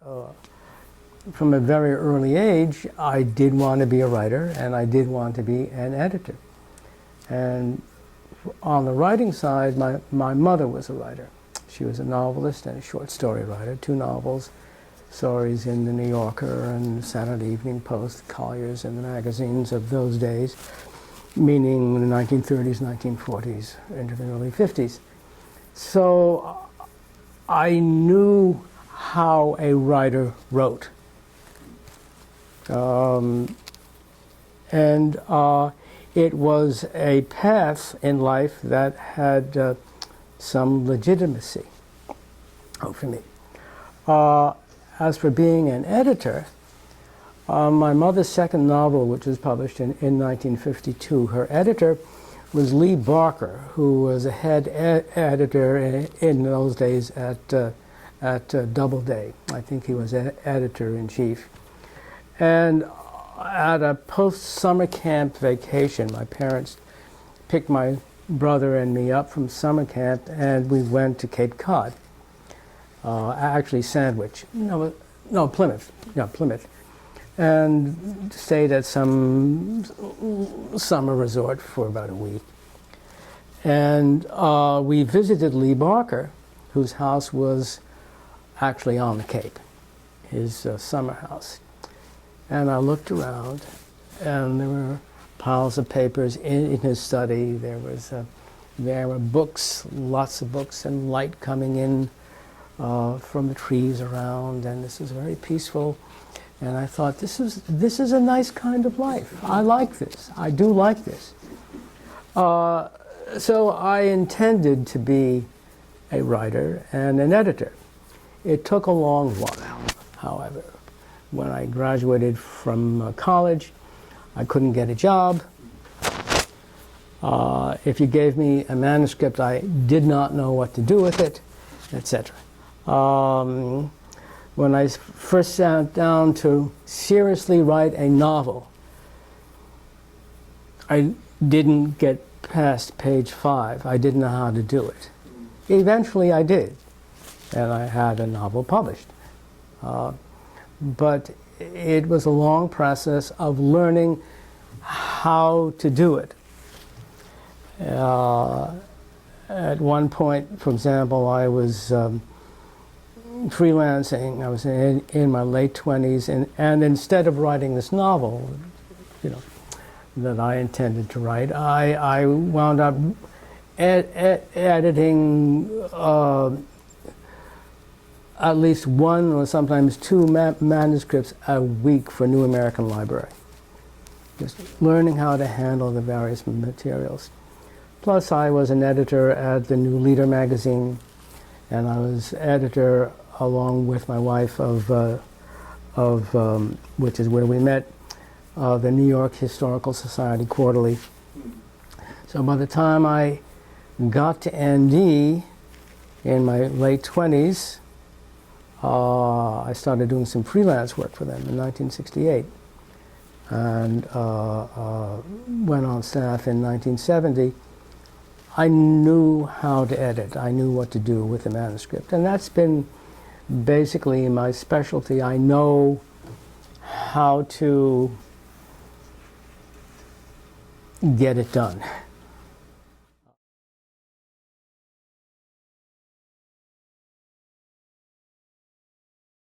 From a very early age, I did want to be a writer, and I did want to be an editor. And on the writing side, my mother was a writer. She was a novelist and a short story writer, 2 novels, stories in the New Yorker and Saturday Evening Post, Collier's, and the magazines of those days, meaning the 1930s, 1940s, into the early 50s. So I knew how a writer wrote. It was a path in life that had some legitimacy for me. As for being an editor, my mother's second novel, which was published in 1952, her editor was Lee Barker, who was a head editor in those days at Doubleday. I think he was editor-in-chief. And at a post-summer camp vacation, my parents picked my brother and me up from summer camp, and we went to Cape Cod. Actually, Sandwich. No, Plymouth. Yeah, Plymouth. And stayed at some summer resort for about a week. And we visited Lee Barker, whose house was actually on the Cape, his summer house. And I looked around, and there were piles of papers in his study. There were books, lots of books, and light coming in from the trees around, and this was very peaceful. And I thought, this is a nice kind of life. I like this. I do like this. So I intended to be a writer and an editor. It took a long while, however. When I graduated from college, I couldn't get a job. If you gave me a manuscript, I did not know what to do with it, etc. When I first sat down to seriously write a novel, I didn't get past page 5. I didn't know how to do it. Eventually I did, and I had a novel published. But it was a long process of learning how to do it. At one point, for example, I was freelancing. I was in my late 20s, and instead of writing this novel, that I intended to write, I wound up editing at least 1 or sometimes 2 manuscripts a week for New American Library. Just learning how to handle the various materials. Plus, I was an editor at the New Leader magazine, and I was editor along with my wife of which is where we met, the New York Historical Society Quarterly. So by the time I got to ND in my late 20s, I started doing some freelance work for them in 1968, and went on staff in 1970. I knew how to edit. I knew what to do with the manuscript, and that's been basically my specialty. I know how to get it done.